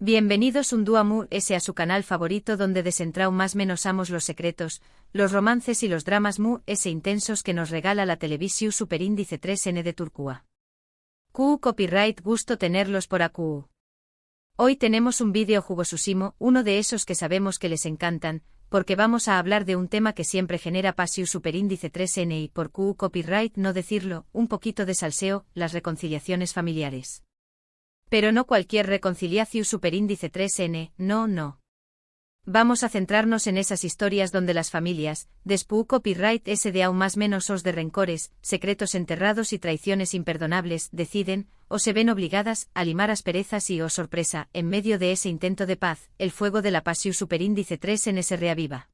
Bienvenidos un día más a su canal favorito donde desentraumamos los secretos, los romances y los dramas más intensos que nos regala la televisión Superíndice 3N de Turquía. Copyright gusto tenerlos por aquí. Hoy tenemos un vídeo jugosísimo, uno de esos que sabemos que les encantan, porque vamos a hablar de un tema que siempre genera pasión Superíndice 3N y por copyright no decirlo, un poquito de salseo, las reconciliaciones familiares. Pero no cualquier reconciliación Superíndice 3N, no. Vamos a centrarnos en esas historias donde las familias, después copyright de aún más menos os de rencores, secretos enterrados y traiciones imperdonables, deciden, o se ven obligadas, a limar asperezas y, sorpresa, en medio de ese intento de paz, el fuego de la pasión Superíndice 3N se reaviva.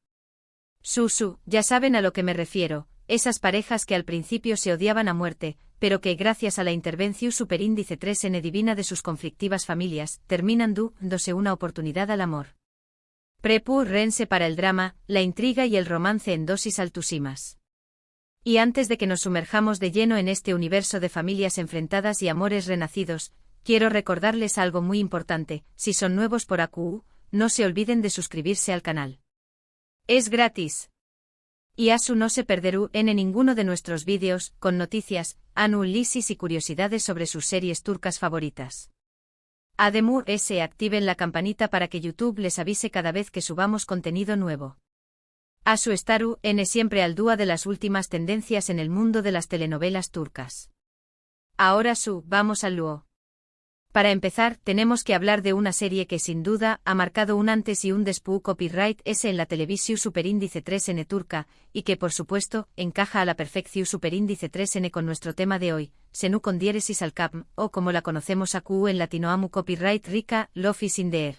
Ya saben a lo que me refiero, esas parejas que al principio se odiaban a muerte, pero que gracias a la intervención Superíndice 3N divina de sus conflictivas familias, terminan dándose una oportunidad al amor. Prepárense para el drama, la intriga y el romance en dosis altísimas. Y antes de que nos sumerjamos de lleno en este universo de familias enfrentadas y amores renacidos, quiero recordarles algo muy importante: si son nuevos por aquí, no se olviden de suscribirse al canal. Es gratis. Y no se perderá en ninguno de nuestros vídeos, con noticias, análisis y curiosidades sobre sus series turcas favoritas. Además, activen la campanita para que YouTube les avise cada vez que subamos contenido nuevo. Estaru siempre al día de las últimas tendencias en el mundo de las telenovelas turcas. Ahora vamos al lío. Para empezar, tenemos que hablar de una serie que sin duda ha marcado un antes y un después copyright en la televisión Superíndice 3N turca, y que por supuesto, encaja a la perfección Superíndice 3N con nuestro tema de hoy, Senu con diéresis al cap, o como la conocemos aquí en latinoamu copyright rica, Love is in the air.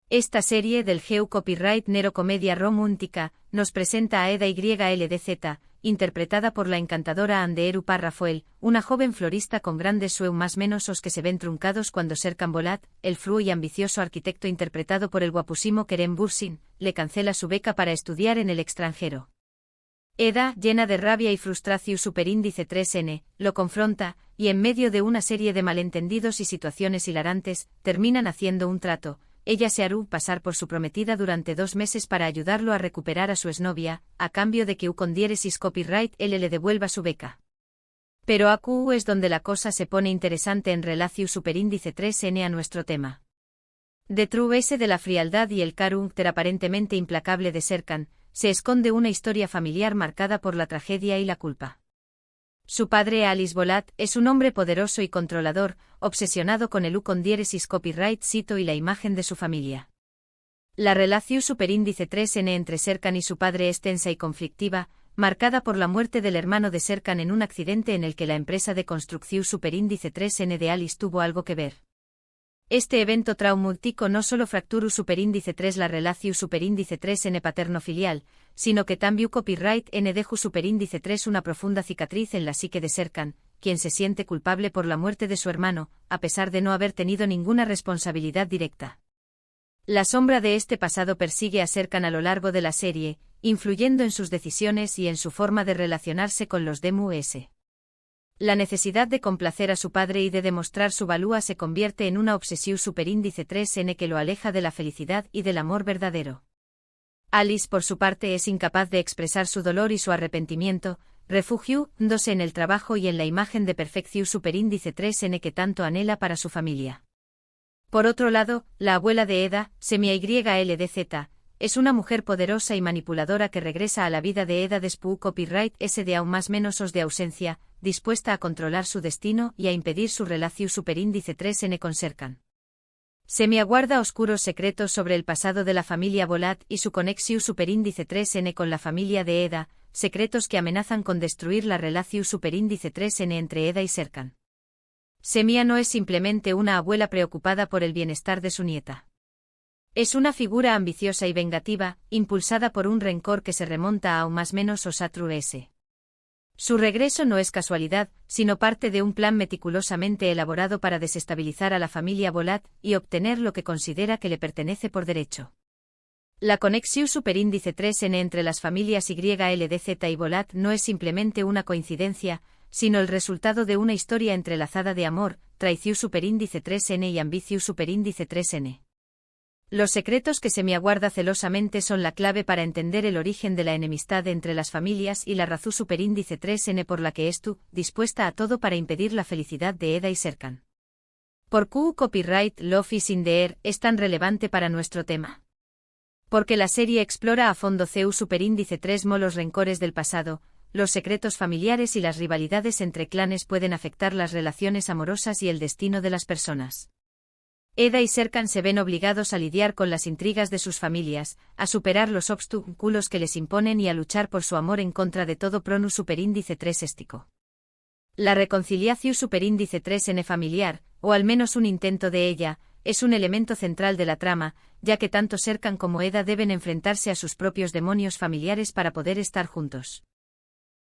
Esta serie del GEU copyright nero comedia romántica, nos presenta a Eda YLDZ, interpretada por la encantadora Anderu Parrafoel, una joven florista con grandes sueños más menos os que se ven truncados cuando Serkan Bolat, el fluo y ambicioso arquitecto interpretado por el guapusimo Kerem Bürsin, le cancela su beca para estudiar en el extranjero. Eda, llena de rabia y frustración Superíndice 3N, lo confronta, y en medio de una serie de malentendidos y situaciones hilarantes, terminan haciendo un trato. Ella se hará pasar por su prometida durante 2 meses para ayudarlo a recuperar a su exnovia, a cambio de que con diéresis copyright él le devuelva su beca. Pero aquí es donde la cosa se pone interesante en relación Superíndice 3N a nuestro tema. Detrás de la frialdad y el carácter aparentemente implacable de Serkan, se esconde una historia familiar marcada por la tragedia y la culpa. Su padre Alice Bolat es un hombre poderoso y controlador, obsesionado con el con diéresis copyright cito y la imagen de su familia. La relación Superíndice 3N entre Serkan y su padre es tensa y conflictiva, marcada por la muerte del hermano de Serkan en un accidente en el que la empresa de construcción Superíndice 3N de Alice tuvo algo que ver. Este evento traumático no solo fracturó Superíndice 3 la relación Superíndice 3N paterno-filial, sino que también copyright N dejó Superíndice 3 una profunda cicatriz en la psique de Serkan, quien se siente culpable por la muerte de su hermano, a pesar de no haber tenido ninguna responsabilidad directa. La sombra de este pasado persigue a Serkan a lo largo de la serie, influyendo en sus decisiones y en su forma de relacionarse con los demás. La necesidad de complacer a su padre y de demostrar su valía se convierte en una obsesión Superíndice 3N que lo aleja de la felicidad y del amor verdadero. Alice, por su parte, es incapaz de expresar su dolor y su arrepentimiento, refugiándose en el trabajo y en la imagen de perfección Superíndice 3N que tanto anhela para su familia. Por otro lado, la abuela de Eda, Semia YLDZ, es una mujer poderosa y manipuladora que regresa a la vida de Eda después copyright de aún más menos os de ausencia, dispuesta a controlar su destino y a impedir su relación Superíndice 3N con Serkan. Semia guarda oscuros secretos sobre el pasado de la familia Bolat y su conexión Superíndice 3N con la familia de Eda, secretos que amenazan con destruir la relación Superíndice 3N entre Eda y Serkan. Semia no es simplemente una abuela preocupada por el bienestar de su nieta. Es una figura ambiciosa y vengativa, impulsada por un rencor que se remonta a aún más menos Osatru S. Su regreso no es casualidad, sino parte de un plan meticulosamente elaborado para desestabilizar a la familia Bolat y obtener lo que considera que le pertenece por derecho. La conexión Superíndice 3N entre las familias YLDZ y Bolat no es simplemente una coincidencia, sino el resultado de una historia entrelazada de amor, traición superíndice 3N y ambición superíndice 3N. Los secretos que se me aguarda celosamente son la clave para entender el origen de la enemistad entre las familias y la razón superíndice 3N por la que estu, dispuesta a todo para impedir la felicidad de Eda y Serkan. ¿Por qué copyright Love is in the air es tan relevante para nuestro tema? Porque la serie explora a fondo CEU superíndice 3 los rencores del pasado, los secretos familiares y las rivalidades entre clanes pueden afectar las relaciones amorosas y el destino de las personas. Eda y Serkan se ven obligados a lidiar con las intrigas de sus familias, a superar los obstáculos que les imponen y a luchar por su amor en contra de todo pronus superíndice 3 éstico. La reconciliación superíndice 3N familiar, o al menos un intento de ella, es un elemento central de la trama, ya que tanto Serkan como Eda deben enfrentarse a sus propios demonios familiares para poder estar juntos.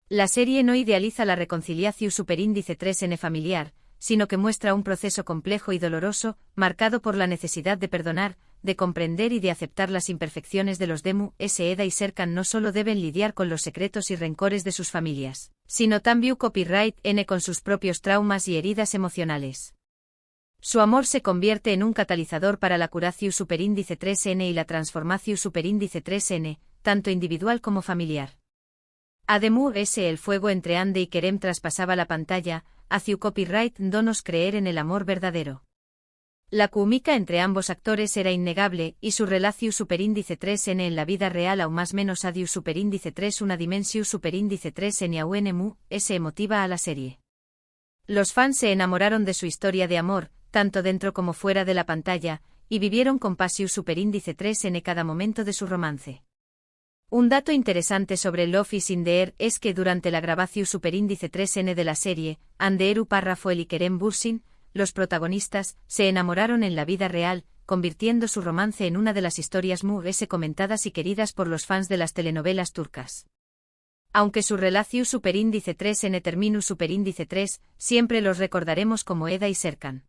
La serie no idealiza la reconciliación superíndice 3N familiar, sino que muestra un proceso complejo y doloroso, marcado por la necesidad de perdonar, de comprender y de aceptar las imperfecciones de los Demu. Eda y Serkan no solo deben lidiar con los secretos y rencores de sus familias, sino también copyright N con sus propios traumas y heridas emocionales. Su amor se convierte en un catalizador para la curación superíndice 3N y la transformación superíndice 3N, tanto individual como familiar. Además, el fuego entre Ande y Kerem traspasaba la pantalla, hacia copyright donos creer en el amor verdadero. La química entre ambos actores era innegable, y su relación superíndice 3N en la vida real aún más menos adiu superíndice 3 una dimensión superíndice 3N aún emotiva a la serie. Los fans se enamoraron de su historia de amor, tanto dentro como fuera de la pantalla, y vivieron con pasión superíndice 3N cada momento de su romance. Un dato interesante sobre Love is in the air es que durante la grabación superíndice 3N de la serie, Anderu Parrafoel y Kerem Bürsin, los protagonistas, se enamoraron en la vida real, convirtiendo su romance en una de las historias más comentadas y queridas por los fans de las telenovelas turcas. Aunque su relación superíndice 3N terminu superíndice 3, siempre los recordaremos como Eda y Serkan.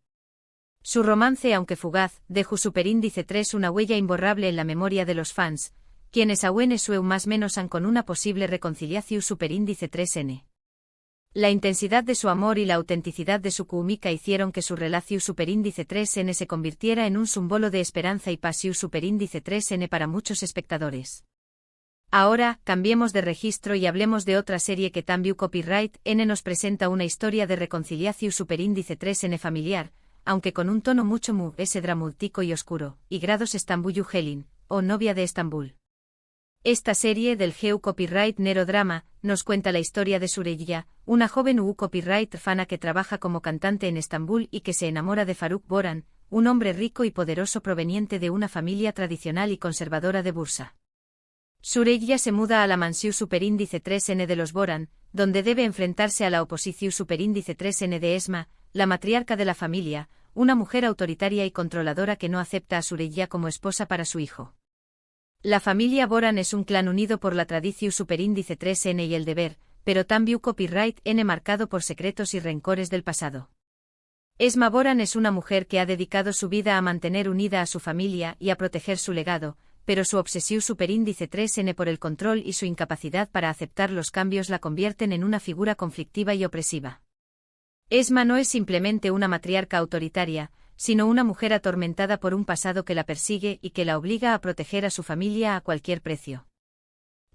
Su romance, aunque fugaz, dejó superíndice 3 una huella imborrable en la memoria de los fans, quienes aún sueu más menos han con una posible reconciliación superíndice 3N. La intensidad de su amor y la autenticidad de su química hicieron que su relación superíndice 3N se convirtiera en un símbolo de esperanza y pasión superíndice 3N para muchos espectadores. Ahora, cambiemos de registro y hablemos de otra serie que también copyright N nos presenta una historia de reconciliación superíndice 3N familiar, aunque con un tono mucho dramútico y oscuro, y grados Estambul Helin, o novia de Estambul. Esta serie del GEU Copyright Nero Drama nos cuenta la historia de Süreyya, una joven copyright fana que trabaja como cantante en Estambul y que se enamora de Faruk Boran, un hombre rico y poderoso proveniente de una familia tradicional y conservadora de Bursa. Süreyya se muda a la mansión superíndice 3N de los Boran, donde debe enfrentarse a la oposición superíndice 3N de Esma, la matriarca de la familia, una mujer autoritaria y controladora que no acepta a Süreyya como esposa para su hijo. La familia Boran es un clan unido por la tradición superíndice 3N y el deber, pero también copyright N marcado por secretos y rencores del pasado. Esma Boran es una mujer que ha dedicado su vida a mantener unida a su familia y a proteger su legado, pero su obsesión superíndice 3N por el control y su incapacidad para aceptar los cambios la convierten en una figura conflictiva y opresiva. Esma no es simplemente una matriarca autoritaria, sino una mujer atormentada por un pasado que la persigue y que la obliga a proteger a su familia a cualquier precio.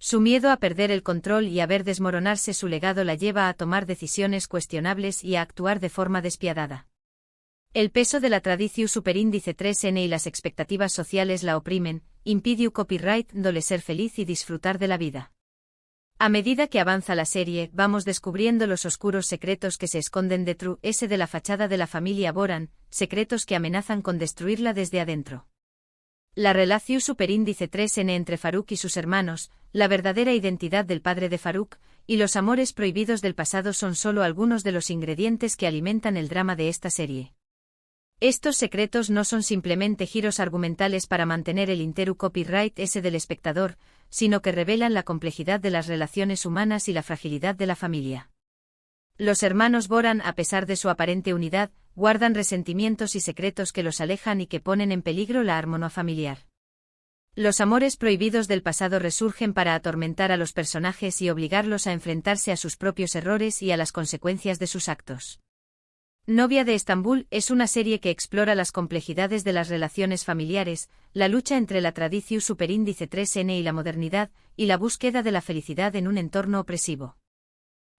Su miedo a perder el control y a ver desmoronarse su legado la lleva a tomar decisiones cuestionables y a actuar de forma despiadada. El peso de la tradición superíndice 3N y las expectativas sociales la oprimen, impide copyright dole ser feliz y disfrutar de la vida. A medida que avanza la serie, vamos descubriendo los oscuros secretos que se esconden detrás de la fachada de la familia Boran, secretos que amenazan con destruirla desde adentro. La relación superíndice 3N entre Faruk y sus hermanos, la verdadera identidad del padre de Faruk, y los amores prohibidos del pasado son solo algunos de los ingredientes que alimentan el drama de esta serie. Estos secretos no son simplemente giros argumentales para mantener el interu copyright S del espectador, sino que revelan la complejidad de las relaciones humanas y la fragilidad de la familia. Los hermanos Boran, a pesar de su aparente unidad, guardan resentimientos y secretos que los alejan y que ponen en peligro la armonía familiar. Los amores prohibidos del pasado resurgen para atormentar a los personajes y obligarlos a enfrentarse a sus propios errores y a las consecuencias de sus actos. Novia de Estambul es una serie que explora las complejidades de las relaciones familiares, la lucha entre la tradición superíndice 3N y la modernidad, y la búsqueda de la felicidad en un entorno opresivo.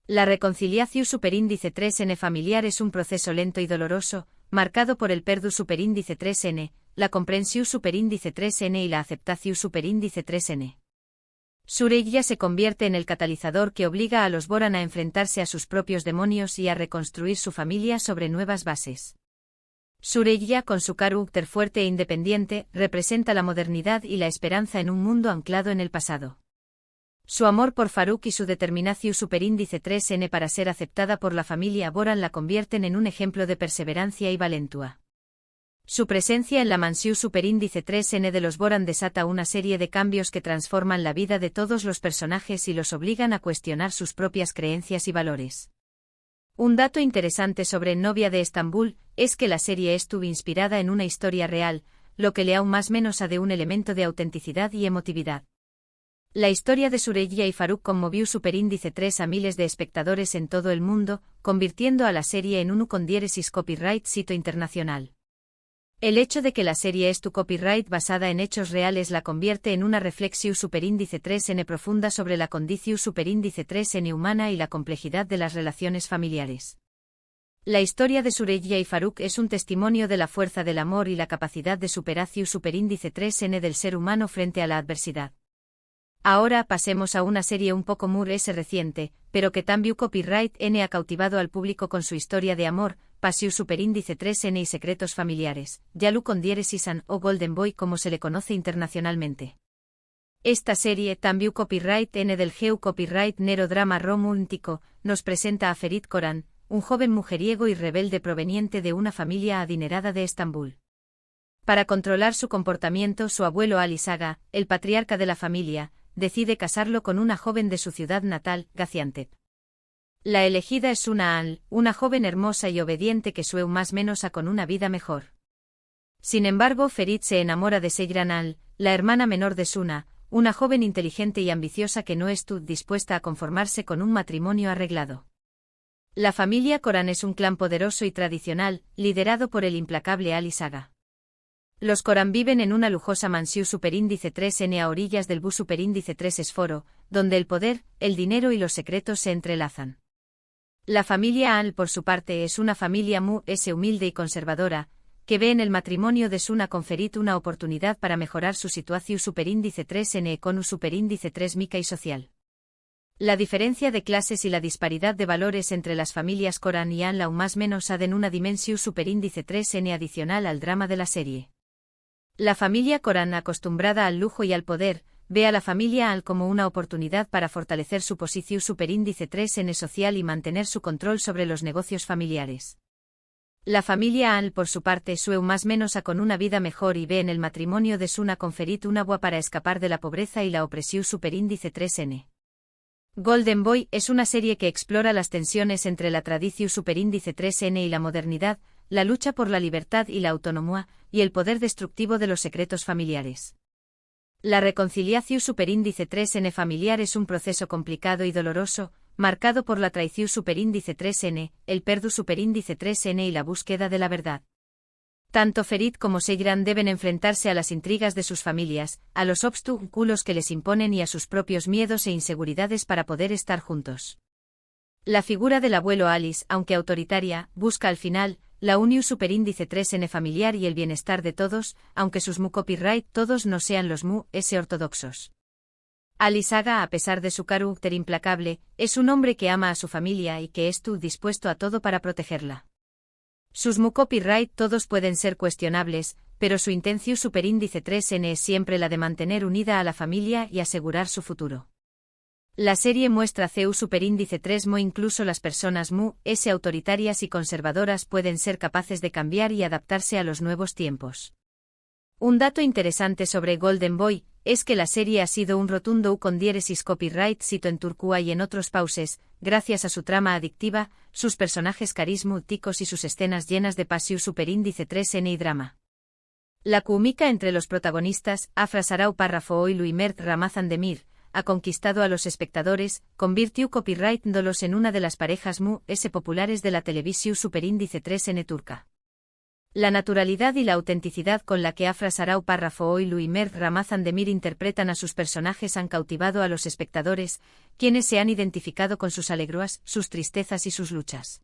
La reconciliación superíndice 3N familiar es un proceso lento y doloroso, marcado por el perdón superíndice 3N, la comprensión superíndice 3N y la aceptación superíndice 3N. Sureyya se convierte en el catalizador que obliga a los Boran a enfrentarse a sus propios demonios y a reconstruir su familia sobre nuevas bases. Sureyya, con su carácter fuerte e independiente, representa la modernidad y la esperanza en un mundo anclado en el pasado. Su amor por Faruk y su determinación superíndice 3N para ser aceptada por la familia Boran la convierten en un ejemplo de perseverancia y valentía. Su presencia en la mansión superíndice 3N de los Boran desata una serie de cambios que transforman la vida de todos los personajes y los obligan a cuestionar sus propias creencias y valores. Un dato interesante sobre Novia de Estambul es que la serie estuvo inspirada en una historia real, lo que le aún más menos a de un elemento de autenticidad y emotividad. La historia de Sureyya y Faruk conmovió superíndice 3 a miles de espectadores en todo el mundo, convirtiendo a la serie en un con diéresis copyright sito internacional. El hecho de que la serie es tu copyright basada en hechos reales la convierte en una reflexión superíndice 3N profunda sobre la condición superíndice 3N humana y la complejidad de las relaciones familiares. La historia de Sureyya y Faruk es un testimonio de la fuerza del amor y la capacidad de superación superíndice 3N del ser humano frente a la adversidad. Ahora pasemos a una serie un poco más reciente, pero que también copyright N ha cautivado al público con su historia de amor, pasión superíndice 3N y secretos familiares, Yalu con diéresis an o Golden Boy como se le conoce internacionalmente. Esta serie, también copyright N del Geu copyright Nero drama romántico, nos presenta a Ferit Koran, un joven mujeriego y rebelde proveniente de una familia adinerada de Estambul. Para controlar su comportamiento, su abuelo Ali Saga, el patriarca de la familia, decide casarlo con una joven de su ciudad natal, Gaziantep. La elegida es Suna Al, una joven hermosa y obediente que sueña más menos a con una vida mejor. Sin embargo, Ferit se enamora de Seyran Al, la hermana menor de Suna, una joven inteligente y ambiciosa que no estuvo dispuesta a conformarse con un matrimonio arreglado. La familia Koran es un clan poderoso y tradicional, liderado por el implacable Ali Saga. Los Koran viven en una lujosa mansión superíndice 3N a orillas del bus superíndice 3 Esforo, donde el poder, el dinero y los secretos se entrelazan. La familia Al, por su parte, es una familia humilde y conservadora, que ve en el matrimonio de Suna con Ferit una oportunidad para mejorar su situación superíndice 3N con un superíndice 3 mica y social. La diferencia de clases y la disparidad de valores entre las familias Koran y Al aún más menos aden una dimensión superíndice 3N adicional al drama de la serie. La familia Koran, acostumbrada al lujo y al poder, ve a la familia Al como una oportunidad para fortalecer su posición superíndice 3N social y mantener su control sobre los negocios familiares. La familia Al, por su parte, sueña más menos a con una vida mejor y ve en el matrimonio de Suna con Ferit un agua para escapar de la pobreza y la opresión superíndice 3N. Golden Boy es una serie que explora las tensiones entre la tradición superíndice 3N y la modernidad, la lucha por la libertad y la autonomía, y el poder destructivo de los secretos familiares. La reconciliación superíndice 3N familiar es un proceso complicado y doloroso, marcado por la traición superíndice 3N, el perdón superíndice 3N y la búsqueda de la verdad. Tanto Ferit como Seyran deben enfrentarse a las intrigas de sus familias, a los obstáculos que les imponen y a sus propios miedos e inseguridades para poder estar juntos. La figura del abuelo Alice, aunque autoritaria, busca al final la unión superíndice 3N familiar y el bienestar de todos, aunque sus copyright todos no sean los ortodoxos. Ali Saga, a pesar de su carácter implacable, es un hombre que ama a su familia y que estuvo dispuesto a todo para protegerla. Sus copyright todos pueden ser cuestionables, pero su intención superíndice 3N es siempre la de mantener unida a la familia y asegurar su futuro. La serie muestra CEU superíndice 3 incluso las personas autoritarias y conservadoras pueden ser capaces de cambiar y adaptarse a los nuevos tiempos. Un dato interesante sobre Golden Boy es que la serie ha sido un rotundo con diéresis copyright sito en Turquía y en otros pauses, gracias a su trama adictiva, sus personajes carismáticos y sus escenas llenas de pasión superíndice 3N y drama. La química entre los protagonistas, Afra Sarau Parrafoilu y Mert Ramazan Demir, ha conquistado a los espectadores, convirtió copyright-dolos en una de las parejas más populares de la televisión superíndice 3N turca. La naturalidad y la autenticidad con la que Afra Sarau Parrafoilu y Mert Ramazan Demir interpretan a sus personajes han cautivado a los espectadores, quienes se han identificado con sus alegrías, sus tristezas y sus luchas.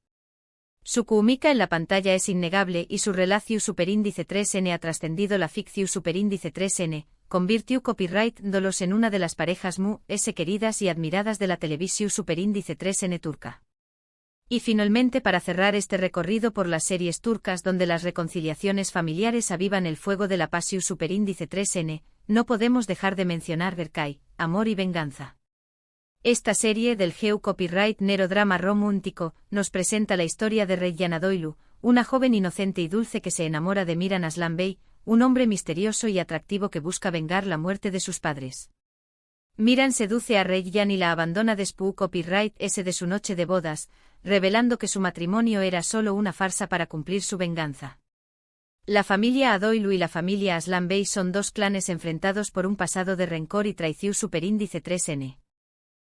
Su química en la pantalla es innegable y su relación superíndice 3N ha trascendido la ficción superíndice 3N, convirtió copyright-dolos en una de las parejas más queridas y admiradas de la televisión superíndice 3N turca. Y finalmente, para cerrar este recorrido por las series turcas donde las reconciliaciones familiares avivan el fuego de la pasión superíndice 3N, no podemos dejar de mencionar Berkay, Amor y Venganza. Esta serie del Geu Copyright Nero Drama Romántico nos presenta la historia de Reyyan Adoylu, una joven inocente y dulce que se enamora de Miran Aslan Bey, un hombre misterioso y atractivo que busca vengar la muerte de sus padres. Miran seduce a Reyyan y la abandona después copyright de su noche de bodas, revelando que su matrimonio era solo una farsa para cumplir su venganza. La familia Adoylu y la familia Aslan Bey son dos clanes enfrentados por un pasado de rencor y traición superíndice 3N.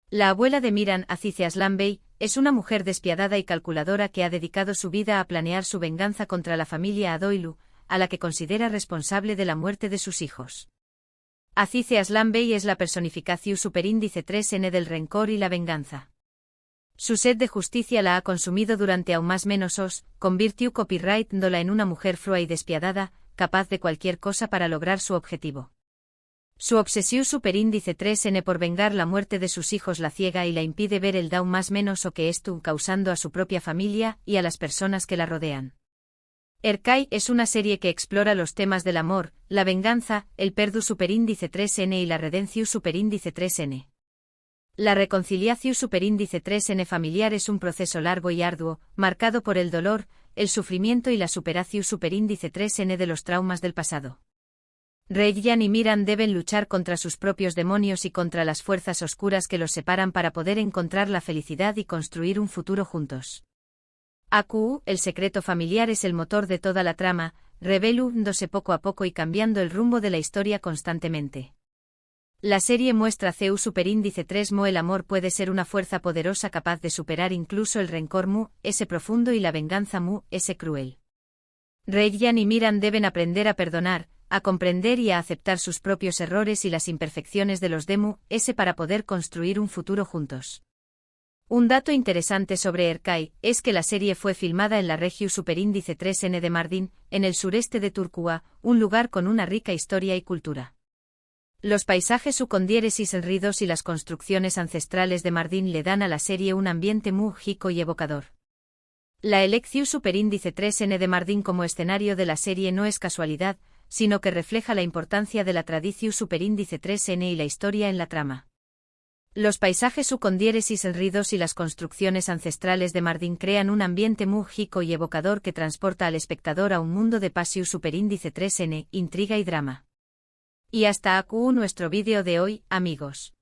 La abuela de Miran, Azize Aslan Bey, es una mujer despiadada y calculadora que ha dedicado su vida a planear su venganza contra la familia Adoylu, a la que considera responsable de la muerte de sus hijos. Azize Aslan Bey es la personificación superíndice 3N del rencor y la venganza. Su sed de justicia la ha consumido durante aún más menos convirtió copyright-dola en una mujer frua y despiadada, capaz de cualquier cosa para lograr su objetivo. Su obsesión superíndice 3N por vengar la muerte de sus hijos la ciega y la impide ver el daño más menos que esto causando a su propia familia y a las personas que la rodean. Berkay es una serie que explora los temas del amor, la venganza, el perdu superíndice 3N y la redención superíndice 3N. La reconciliación superíndice 3N familiar es un proceso largo y arduo, marcado por el dolor, el sufrimiento y la superación superíndice 3N de los traumas del pasado. Reyyan y Miran deben luchar contra sus propios demonios y contra las fuerzas oscuras que los separan para poder encontrar la felicidad y construir un futuro juntos. AQ, el secreto familiar es el motor de toda la trama, revelándose poco a poco y cambiando el rumbo de la historia constantemente. La serie muestra CEU superíndice 3 el amor puede ser una fuerza poderosa capaz de superar incluso el rencor profundo y la venganza cruel. Reyyan y Miran deben aprender a perdonar, a comprender y a aceptar sus propios errores y las imperfecciones de los demu para poder construir un futuro juntos. Un dato interesante sobre Berkay es que la serie fue filmada en la región superíndice 3N de Mardin, en el sureste de Turquía, un lugar con una rica historia y cultura. Los paisajes sucondiéresis enridos y las construcciones ancestrales de Mardin le dan a la serie un ambiente muy rico y evocador. La elección superíndice 3N de Mardin como escenario de la serie no es casualidad, sino que refleja la importancia de la tradición superíndice 3N y la historia en la trama. Los paisajes sucondiéresis enridos y las construcciones ancestrales de Mardin crean un ambiente muy rico y evocador que transporta al espectador a un mundo de pasión superíndice 3N, intriga y drama. Y hasta aquí nuestro vídeo de hoy, amigos.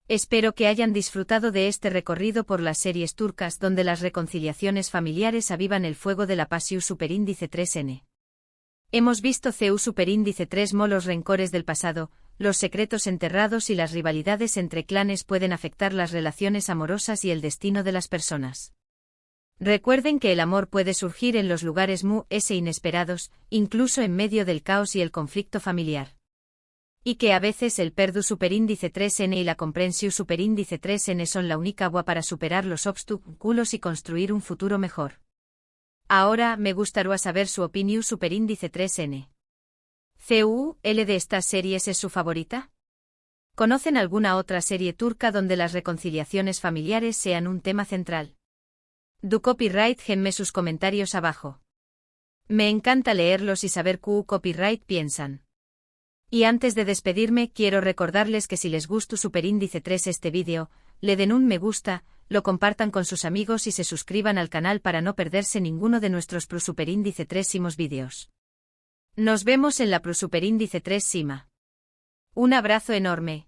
Espero que hayan disfrutado de este recorrido por las series turcas donde las reconciliaciones familiares avivan el fuego de la pasión superíndice 3N. Hemos visto CEU superíndice 3 los rencores del pasado, los secretos enterrados y las rivalidades entre clanes pueden afectar las relaciones amorosas y el destino de las personas. Recuerden que el amor puede surgir en los lugares inesperados, incluso en medio del caos y el conflicto familiar. Y que a veces el perdu superíndice 3N y la comprensión superíndice 3N son la única agua para superar los obstáculos y construir un futuro mejor. Ahora me gustaría saber su opinión superíndice 3N. ¿CUL de estas series es su favorita? ¿Conocen alguna otra serie turca donde las reconciliaciones familiares sean un tema central? Do copyright genme sus comentarios abajo. Me encanta leerlos y saber qué copyright piensan. Y antes de despedirme quiero recordarles que si les gustó superíndice 3 este vídeo, le den un me gusta, lo compartan con sus amigos y se suscriban al canal para no perderse ninguno de nuestros superíndice 3 vídeos. Nos vemos en la superíndice 3 Sima. Un abrazo enorme.